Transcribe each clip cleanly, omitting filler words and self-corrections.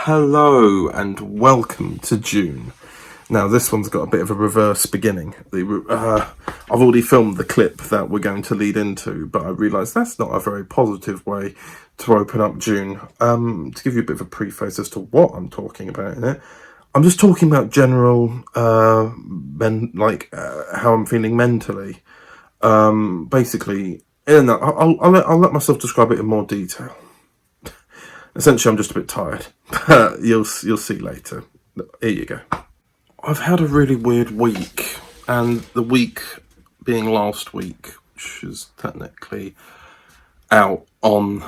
Hello and welcome to June. Now this one's got a bit of a reverse beginning. I've already filmed the clip that we're going to lead into, but I realised that's not a very positive way to open up June. To give you a bit of a preface as to what I'm talking about in it, I'm just talking about general, how I'm feeling mentally. Basically, I'll let myself describe it in more detail. Essentially, I'm just a bit tired, but you'll see later. Here you go. I've had a really weird week, and the week being last week, which is technically out on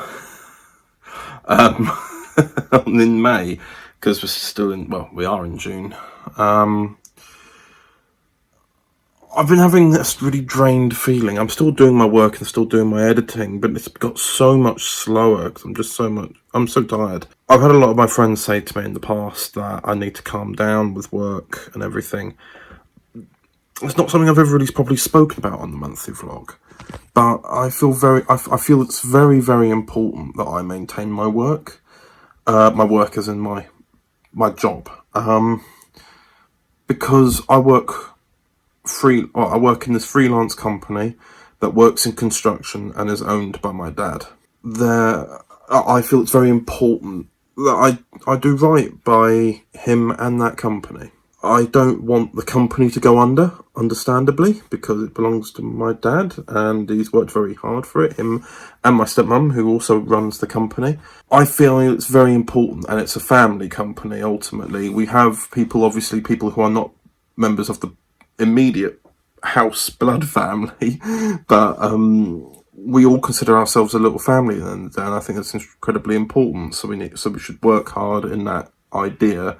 in May, because we are in June. I've been having this really drained feeling. I'm still doing my work and still doing my editing, but it's got so much slower because I'm so tired. I've had a lot of my friends say to me in the past that I need to calm down with work and everything. It's not something I've ever really probably spoken about on the monthly vlog, but I feel it's very, very important that I maintain my work. My work as in my job. Because I work in this freelance company that works in construction and is owned by my dad. I feel it's very important that I do right by him and that company. I don't want the company to go under, understandably, because it belongs to my dad and he's worked very hard for it, him and my stepmom, who also runs the company. I feel it's very important, and it's a family company, ultimately. We have people who are not members of the immediate house blood family, but we all consider ourselves a little family, and I think that's incredibly important. So we should work hard in that idea,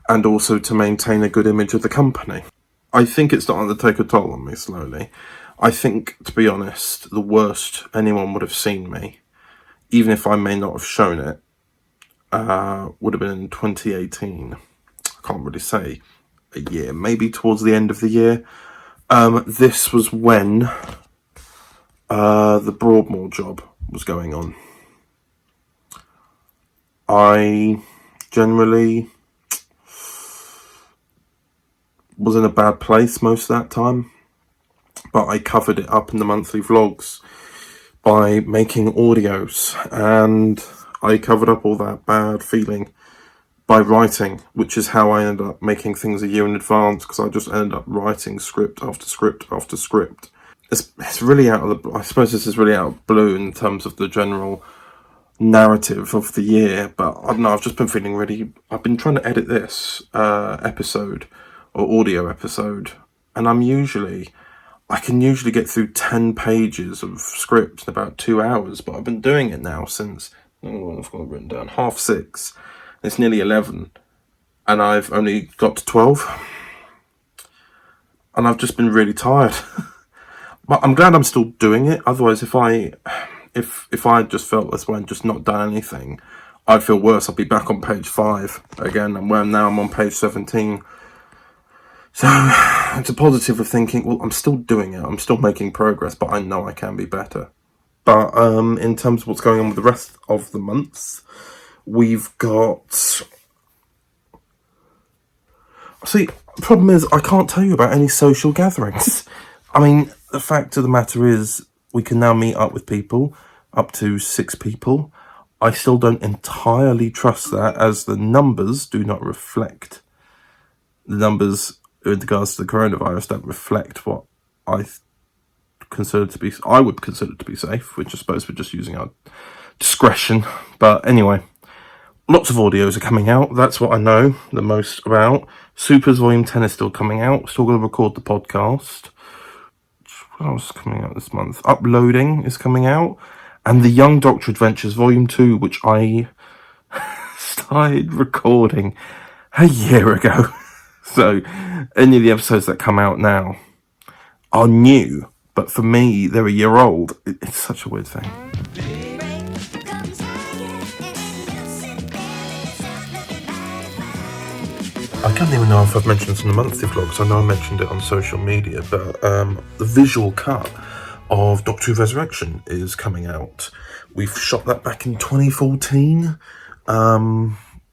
and also to maintain a good image of the company. I think it's starting to take a toll on me slowly. I think, to be honest, the worst anyone would have seen me, even if I may not have shown it, would have been in 2018. I can't really say a year, maybe towards the end of the year. This was when the Broadmoor job was going on. I generally was in a bad place most of that time, but I covered it up in the monthly vlogs by making audios, and I covered up all that bad feeling by writing, which is how I ended up making things a year in advance, because I just ended up writing script after script after script. It's really I suppose this is really out of blue in terms of the general narrative of the year, but I don't know, I've just been feeling I've been trying to edit this episode, or audio episode, and I can usually get through 10 pages of script in about 2 hours, but I've been doing it now since, I've got it written down, 6:30. It's nearly 11, and I've only got to 12, and I've just been really tired. But I'm glad I'm still doing it. Otherwise, if I just felt this way and just not done anything, I'd feel worse. I'd be back on page 5 again, and now I'm on page 17. So it's a positive of thinking, well, I'm still doing it. I'm still making progress, but I know I can be better. But in terms of what's going on with the rest of the months, we've got... See, the problem is I can't tell you about any social gatherings. I mean, the fact of the matter is we can now meet up with people, up to 6 people. I still don't entirely trust that, as the numbers do not reflect. The numbers in regards to the coronavirus don't reflect what I would consider to be safe, which I suppose we're just using our discretion. But anyway, lots of audios are coming out. That's what I know the most about. Supers Volume 10 is still coming out. Still going to record the podcast. What else is coming out this month? Uploading is coming out. And The Young Doctor Adventures Volume 2, which I started recording a year ago. So any of the episodes that come out now are new. But for me, they're a year old. It's such a weird thing. I can't even know if I've mentioned this in the monthly vlogs. I know I mentioned it on social media, but the visual cut of Doctor Who Resurrection is coming out. We've shot that back in 2014.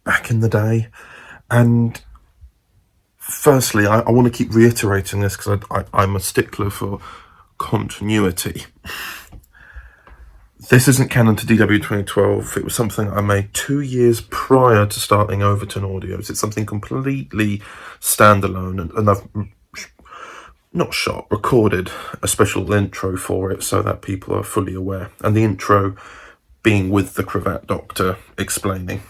back in the day. And firstly, I want to keep reiterating this because I'm a stickler for continuity. This isn't canon to DW 2012. It was something I made 2 years prior to starting Overton Audios. It's something completely standalone, and I've recorded a special intro for it so that people are fully aware. And the intro being with the cravat doctor explaining.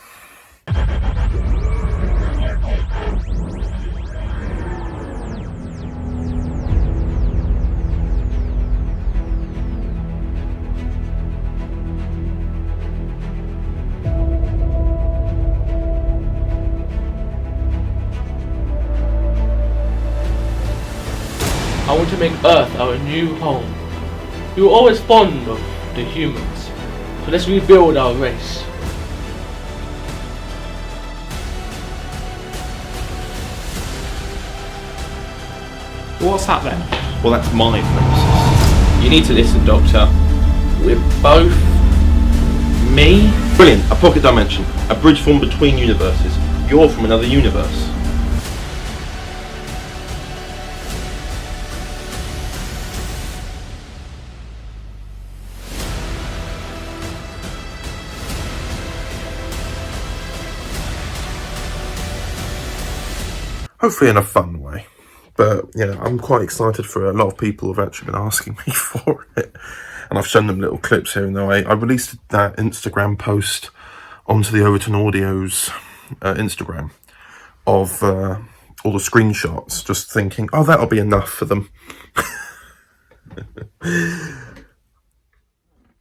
I want to make Earth our new home. We were always fond of the humans, so let's rebuild our race. What's that then? Well, that's my nemesis. You need to listen, Doctor. We're both... me? Brilliant. A pocket dimension. A bridge formed between universes. You're from another universe. Hopefully in a fun way. But yeah, I'm quite excited for it. A lot of people have actually been asking me for it. And I've shown them little clips here and there. I released that Instagram post onto the Overton Audio's Instagram of all the screenshots, just thinking, oh, that'll be enough for them.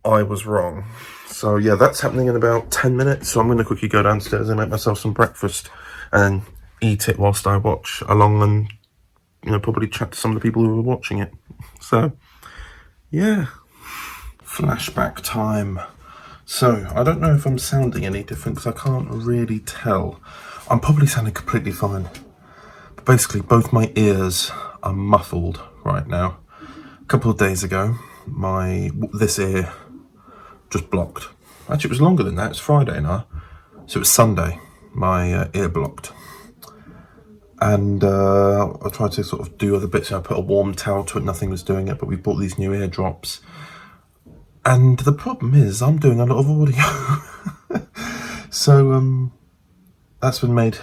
I was wrong. So yeah, that's happening in about 10 minutes. So I'm going to quickly go downstairs and make myself some breakfast and eat it whilst I watch along and, you know, probably chat to some of the people who are watching it. So, yeah. Flashback time. So, I don't know if I'm sounding any different because I can't really tell. I'm probably sounding completely fine. But basically, both my ears are muffled right now. A couple of days ago, this ear just blocked. Actually, it was longer than that. It's Friday now. So it was Sunday. My ear blocked. And I tried to sort of do other bits. I put a warm towel to it, nothing was doing it, but we bought these new ear drops. And the problem is, I'm doing a lot of audio. So that's been made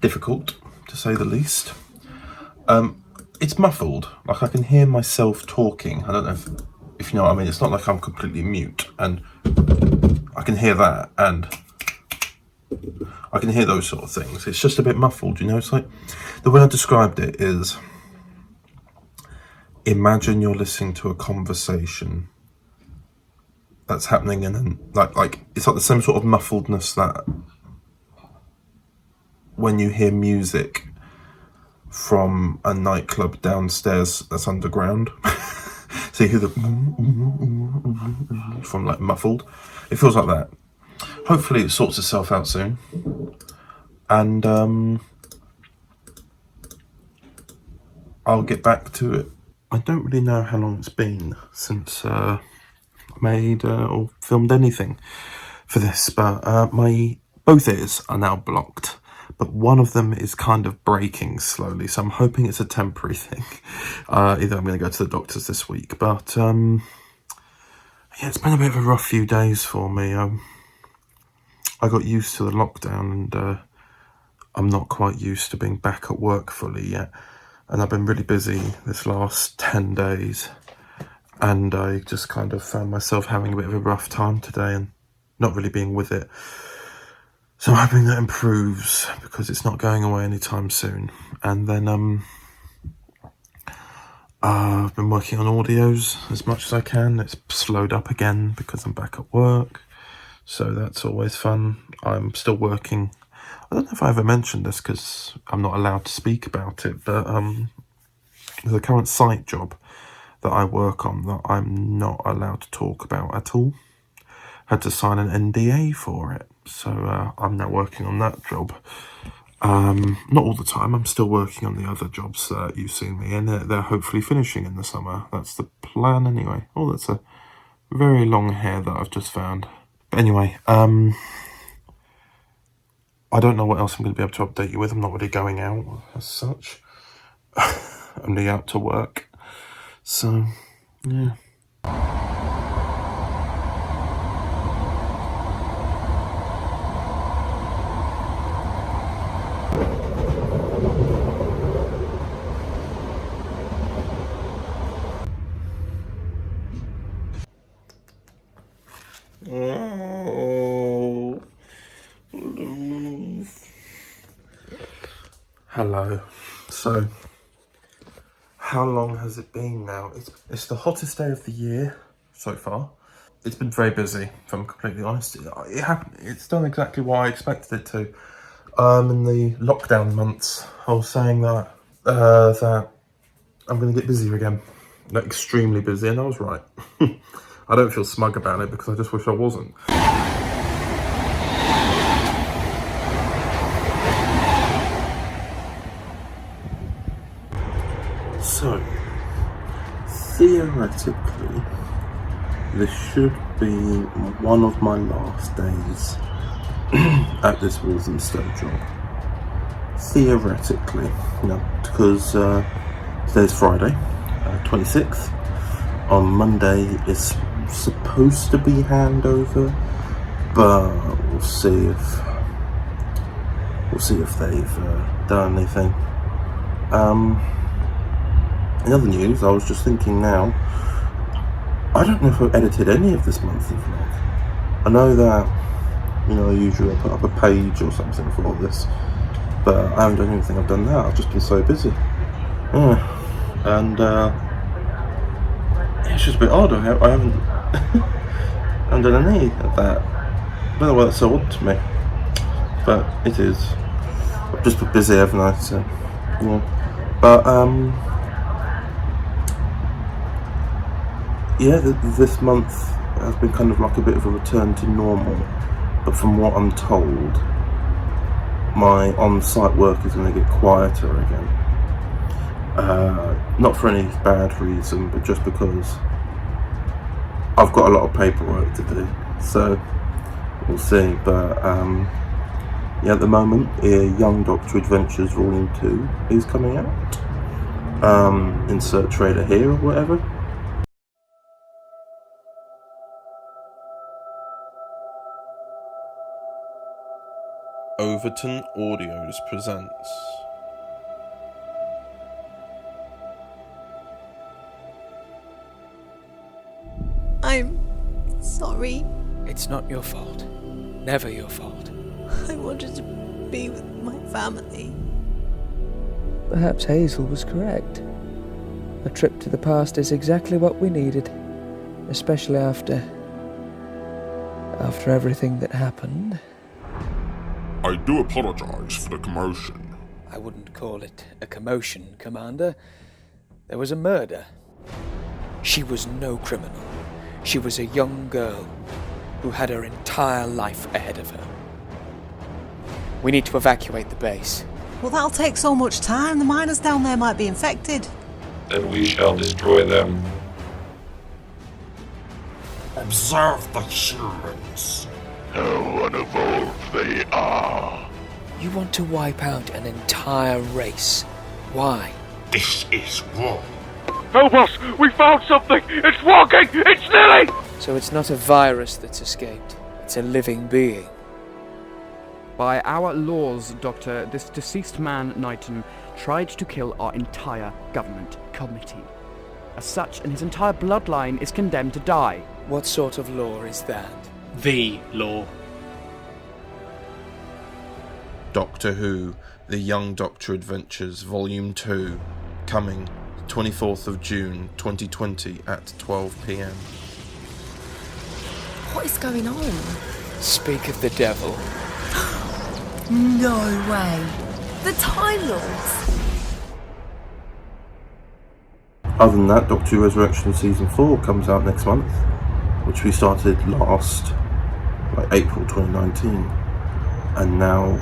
difficult, to say the least. It's muffled, like I can hear myself talking. I don't know if you know what I mean. It's not like I'm completely mute, and I can hear that, and I can hear those sort of things. It's just a bit muffled, you know. It's like, the way I described it is, imagine you're listening to a conversation that's happening, and then like it's like the same sort of muffledness that when you hear music from a nightclub downstairs that's underground. So you hear the from like muffled. It feels like that. Hopefully it sorts itself out soon. And I'll get back to it. I don't really know how long it's been since I made or filmed anything for this, but my both ears are now blocked, but one of them is kind of breaking slowly, so I'm hoping it's a temporary thing. Either I'm going to go to the doctors this week, but yeah, it's been a bit of a rough few days for me. I got used to the lockdown, and I'm not quite used to being back at work fully yet. And I've been really busy this last 10 days. And I just kind of found myself having a bit of a rough time today and not really being with it. So I'm hoping that improves, because it's not going away anytime soon. And then I've been working on audios as much as I can. It's slowed up again because I'm back at work. So that's always fun. I'm still working. I don't know if I ever mentioned this because I'm not allowed to speak about it, but there's a current site job that I work on that I'm not allowed to talk about at all. Had to sign an NDA for it, so I'm now working on that job. Not all the time. I'm still working on the other jobs that you've seen me in. They're hopefully finishing in the summer. That's the plan anyway. Oh, that's a very long hair that I've just found. But anyway, I don't know what else I'm going to be able to update you with. I'm not really going out as such. Only out to work. So, yeah. Oh. Hello. So, how long has it been now? It's the hottest day of the year so far. It's been very busy, if I'm completely honest. It's done exactly what I expected it to. In the lockdown months, I was saying that I'm going to get busier again. Like, extremely busy, and I was right. I don't feel smug about it because I just wish I wasn't. So, theoretically, this should be one of my last days at this Walthamstow job. Theoretically, because today's Friday, 26th. On Monday is supposed to be handover, but we'll see if they've done anything. In other news, I was just thinking now, I don't know if I've edited any of this monthly vlog. I know that, usually I put up a page or something for all this, but I haven't done anything. I've done that. I've just been so busy. Yeah. And it's just a bit odd. I haven't done any of that. I don't know why that's so odd to me, but it is. I've just been busy, haven't I? So, yeah. But yeah, this month has been kind of like a bit of a return to normal. But from what I'm told, my on-site work is going to get quieter again. Not for any bad reason, but just because I've got a lot of paperwork to do. So we'll see. But yeah, at the moment, Young Doctor Adventures Volume 2 is coming out. Insert trailer here or whatever. Overton Audios presents. I'm sorry. It's not your fault. Never your fault. I wanted to be with my family. Perhaps Hazel was correct. A trip to the past is exactly what we needed, especially after everything that happened. I do apologize for the commotion. I wouldn't call it a commotion, Commander. There was a murder. She was no criminal. She was a young girl who had her entire life ahead of her. We need to evacuate the base. Well, that'll take so much time. The miners down there might be infected. Then we shall destroy them. Observe the humans. How unevolved they are. You want to wipe out an entire race. Why? This is war. Help us! We found something! It's walking! It's Lily! So it's not a virus that's escaped. It's a living being. By our laws, Doctor, this deceased man, Knighton, tried to kill our entire government committee. As such, and his entire bloodline is condemned to die. What sort of law is that? The law. Doctor Who, The Young Doctor Adventures, Volume 2, coming 24th of June 2020 at 12 p.m. What is going on? Speak of the devil. No way. The Time Lords. Other than that, Doctor Who Resurrection Season 4 comes out next month, which we started last, April 2019, and now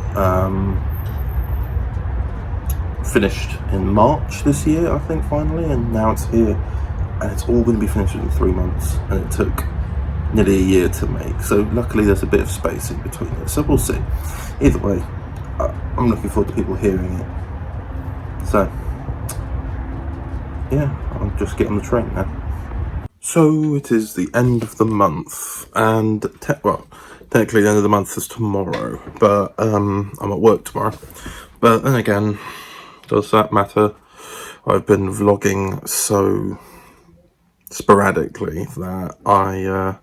finished in March this year, I think, finally, and now it's here, and it's all going to be finished in 3 months, and it took nearly a year to make, so luckily there's a bit of space in between it, so we'll see. Either way, I'm looking forward to people hearing it. So, yeah, I'll just get on the train now. So it is the end of the month, and technically the end of the month is tomorrow, but I'm at work tomorrow. But then again, does that matter? I've been vlogging so sporadically that I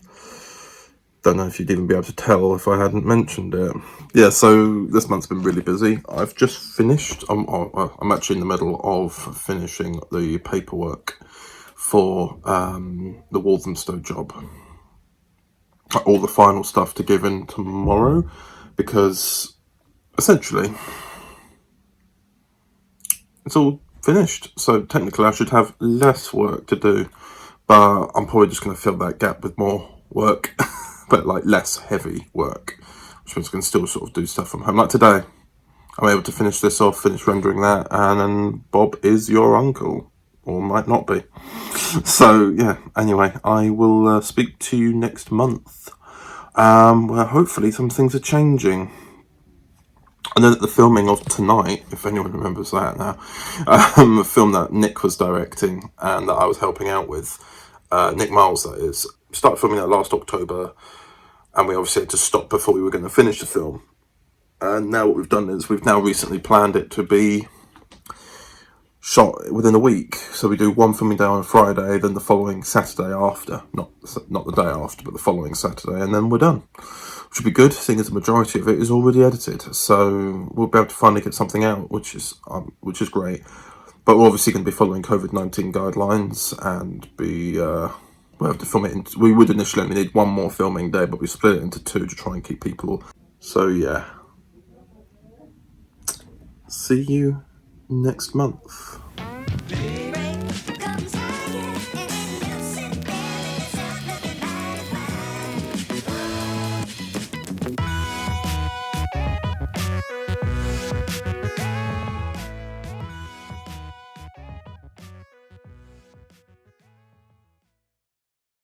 don't know if you'd even be able to tell if I hadn't mentioned it. Yeah, so this month's been really busy. I've just finished, I'm actually in the middle of finishing the paperwork for the Walthamstow job. All the final stuff to give in tomorrow, because essentially it's all finished. So technically I should have less work to do, but I'm probably just going to fill that gap with more work, but like less heavy work, which means I can still sort of do stuff from home. Like today, I'm able to finish this off, finish rendering that, and then Bob is your uncle. Or might not be. So, yeah, anyway, I will speak to you next month. Where hopefully some things are changing. And then at the filming of tonight, if anyone remembers that now, a film that Nick was directing and that I was helping out with, Nick Miles that is, started filming that last October, and we obviously had to stop before we were going to finish the film. And now what we've done is we've now recently planned it to be shot within a week. So we do one filming day on a Friday, then the following Saturday after, not the day after, but the following Saturday, and then we're done. Which would be good, seeing as the majority of it is already edited. So we'll be able to finally get something out, which is great. But we're obviously going to be following COVID-19 guidelines and we'll have to film it. We would initially only need one more filming day, but we split it into two to try and keep people. So yeah. See you next month.